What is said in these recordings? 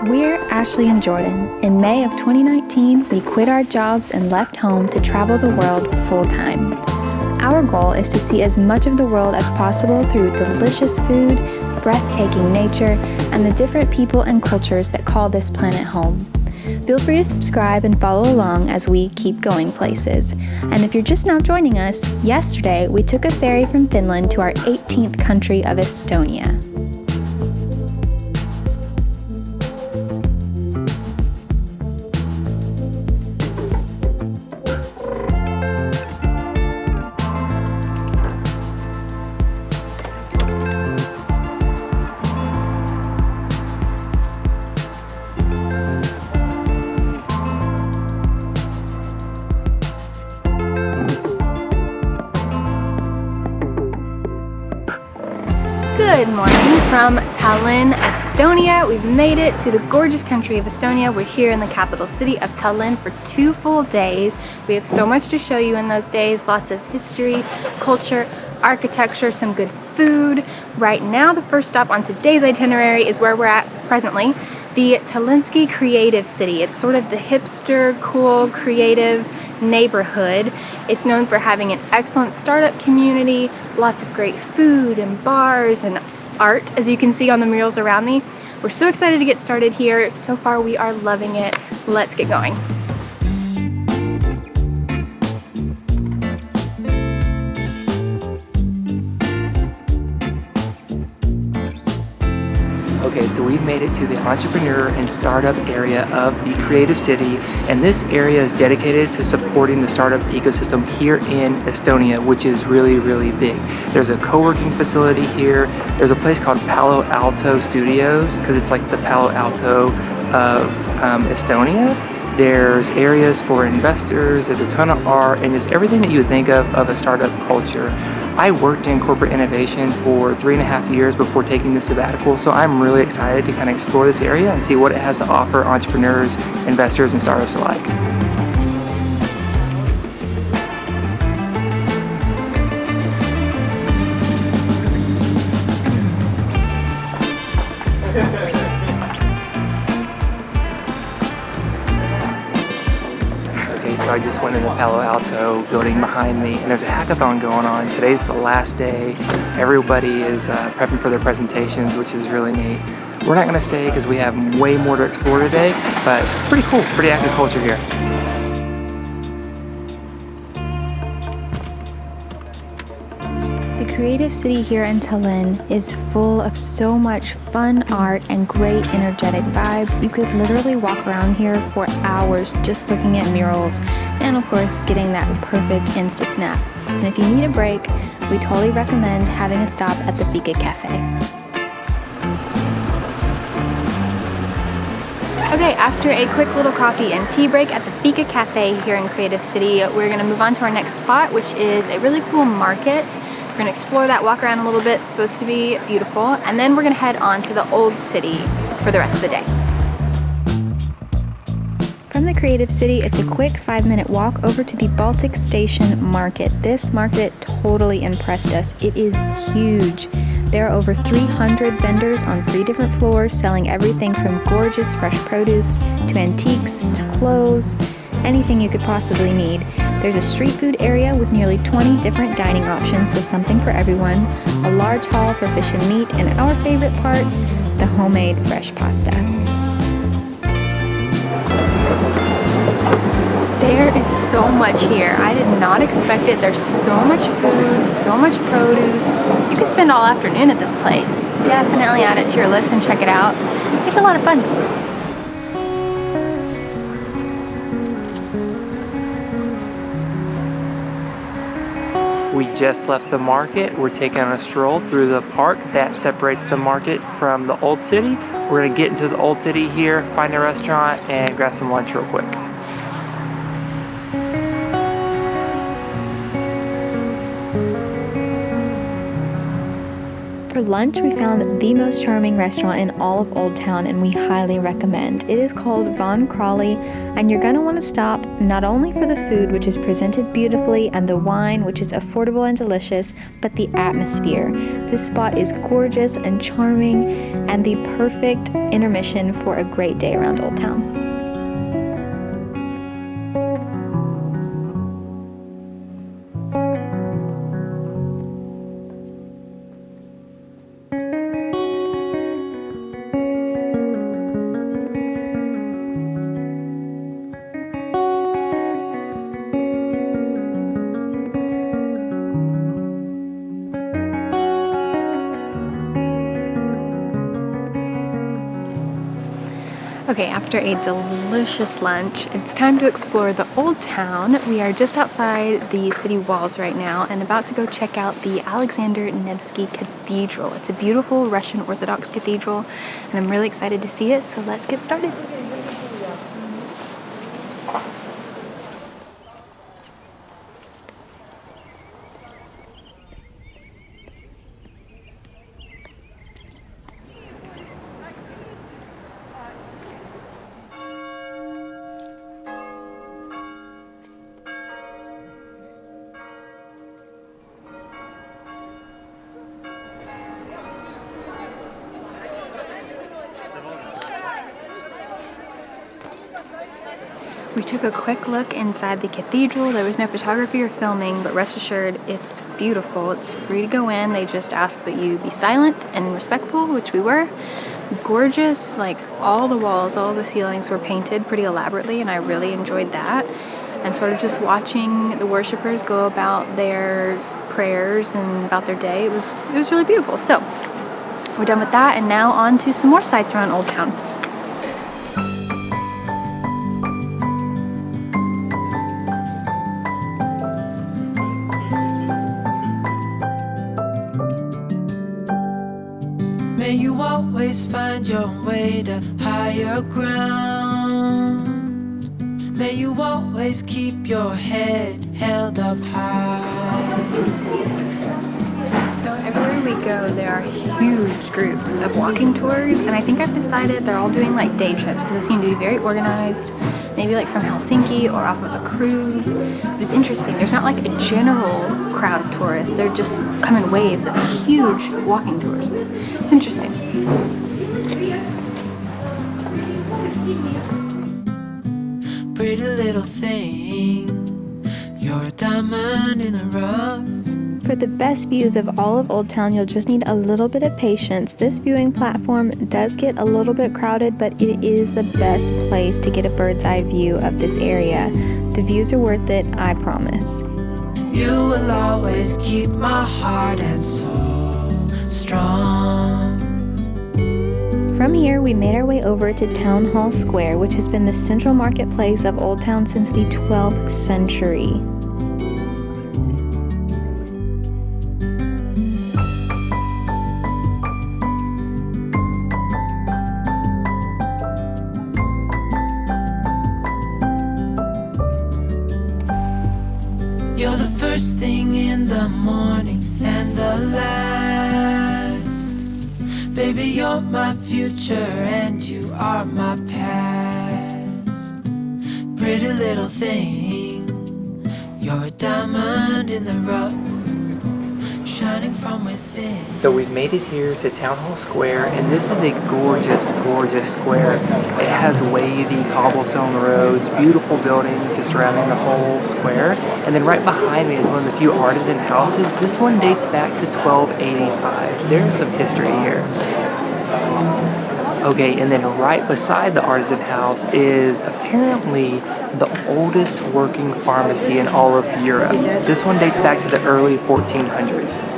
We're Ashley and Jordan. In May of 2019, we quit our jobs and left home to travel the world full-time. Our goal is to see as much of the world as possible through delicious food, breathtaking nature, and the different people and cultures that call this planet home. Feel free to subscribe and follow along as we keep going places. And if you're just now joining us, yesterday we took a ferry from Finland to our 18th country of Estonia. Good morning from Tallinn, Estonia. We've made it to the gorgeous country of Estonia. We're here in the capital city of Tallinn for 2 full days. We have so much to show you in those days. Lots of history, culture, architecture, some good food. Right now, the first stop on today's itinerary is where we're at presently, the Tallinski Creative City. It's sort of the hipster, cool, creative neighborhood. It's known for having an excellent startup community, lots of great food and bars and art, as you can see on the murals around me. We're so excited to get started here. So far we are loving it. Let's get going. Okay, so we've made it to the entrepreneur and startup area of the creative city, and this area is dedicated to supporting the startup ecosystem here in Estonia, which is really, really big. There's a co-working facility here. There's a place called Palo Alto Studios, because it's like the Palo Alto of Estonia. There's areas for investors, there's a ton of art, and just everything that you would think of a startup culture. I worked in corporate innovation for 3.5 years before taking the sabbatical, so I'm really excited to kind of explore this area and see what it has to offer entrepreneurs, investors, and startups alike. So I just went in the Palo Alto building behind me, and there's a hackathon going on. Today's the last day. Everybody is prepping for their presentations, which is really neat. We're not going to stay because we have way more to explore today, but pretty cool, pretty active culture here. The creative city here in Tallinn is full of so much fun art and great energetic vibes. You could literally walk around here for hours just looking at murals and of course getting that perfect Insta snap. And if you need a break, we totally recommend having a stop at the Fika Cafe. Okay, after a quick little coffee and tea break at the Fika Cafe here in Creative City, we're going to move on to our next spot, which is a really cool market. We're going to explore that, walk around a little bit. It's supposed to be beautiful. And then we're going to head on to the old city for the rest of the day. From the Creative City, it's a quick 5-minute walk over to the Baltic Station Market. This market totally impressed us. It is huge. There are over 300 vendors on 3 different floors selling everything from gorgeous fresh produce to antiques to clothes, anything you could possibly need. There's a street food area with nearly 20 different dining options, so something for everyone, a large hall for fish and meat, and our favorite part, the homemade fresh pasta. There is so much here. I did not expect it. There's so much food, so much produce. You could spend all afternoon at this place. Definitely add it to your list and check it out. It's a lot of fun. We just left the market. We're taking a stroll through the park that separates the market from the old city. We're gonna get into the old city here, find a restaurant, and grab some lunch real quick. For lunch, we found the most charming restaurant in all of Old Town, and we highly recommend. It is called Von Crawley, and you're gonna want to stop not only for the food, which is presented beautifully, and the wine, which is affordable and delicious, but the atmosphere. This spot is gorgeous and charming, and the perfect intermission for a great day around Old Town. Okay, after a delicious lunch, it's time to explore the Old Town. We are just outside the city walls right now and about to go check out the Alexander Nevsky Cathedral. It's a beautiful Russian Orthodox cathedral, and I'm really excited to see it, so let's get started. We took a quick look inside the cathedral. There was no photography or filming, but rest assured, it's beautiful. It's free to go in. They just ask that you be silent and respectful, which we were. Gorgeous, like all the walls, all the ceilings were painted pretty elaborately, and I really enjoyed that. And sort of just watching the worshipers go about their prayers and about their day, it was really beautiful. So we're done with that, and now on to some more sights around Old Town. May you always find your way to higher ground. May you always keep your head held up high. So everywhere we go, there are huge groups of walking tours, and I think I've decided they're all doing like day trips because they seem to be very organized, maybe like from Helsinki or off of a cruise. But it's interesting, there's not like a general crowd of tourists, they're just come in waves of huge walking tours. It's interesting. Pretty little thing, you're a diamond in the rough. For the best views of all of Old Town, you'll just need a little bit of patience. This viewing platform does get a little bit crowded, but it is the best place to get a bird's eye view of this area. The views are worth it, I promise. You will always keep my heart and soul strong. From here, we made our way over to Town Hall Square, which has been the central marketplace of Old Town since the 12th century. You're the first thing in the morning and the last. Baby, you're my future and you are my past. Pretty little thing, you're a diamond in the rough, shining from within. So we've made it here to Town Hall Square, and this is a gorgeous, gorgeous square. It has wavy cobblestone roads, beautiful buildings just surrounding the whole square. And then right behind me is one of the few artisan houses. This one dates back to 1285. There's some history here. Okay, and then right beside the artisan house is apparently the oldest working pharmacy in all of Europe. This one dates back to the early 1400s.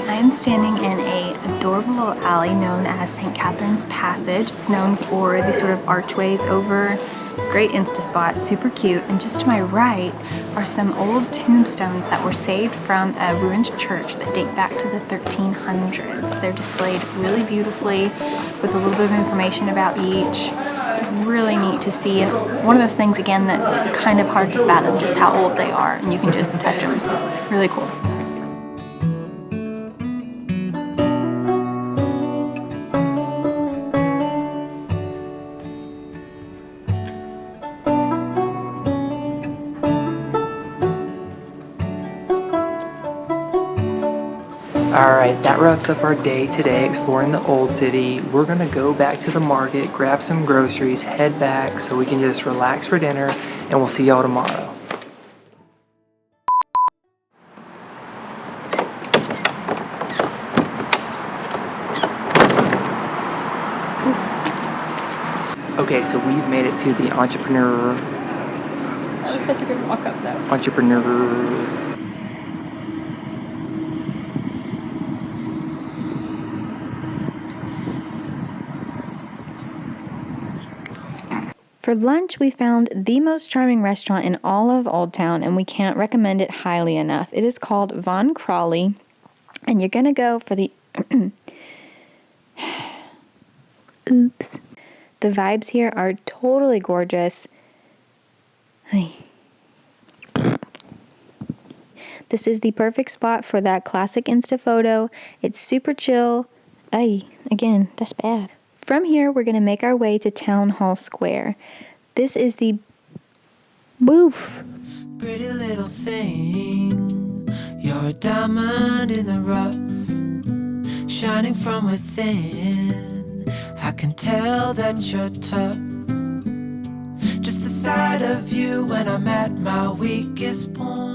I'm standing in a adorable little alley known as St. Catherine's Passage. It's known for these sort of archways over Great Insta spot, super cute. And just to my right are some old tombstones that were saved from a ruined church that date back to the 1300s. They're displayed really beautifully with a little bit of information about each. It's really neat to see, and one of those things again that's kind of hard to fathom just how old they are, and you can just touch them. Really cool. Alright, that wraps up our day today exploring the old city. We're gonna go back to the market, grab some groceries, head back so we can just relax for dinner, and we'll see y'all tomorrow. Okay, so we've made it to the entrepreneur. That was such a good walk up though. Entrepreneur. For lunch, we found the most charming restaurant in all of Old Town, and we can't recommend it highly enough. It is called Von Crawley, and you're gonna go for the oops. The vibes here are totally gorgeous. This is the perfect spot for that classic Insta photo. It's super chill. Again, that's bad. From here, we're going to make our way to Town Hall Square. This is the booth. Pretty little thing, you're a diamond in the rough, shining from within. I can tell that you're tough. Just the sight of you when I'm at my weakest point.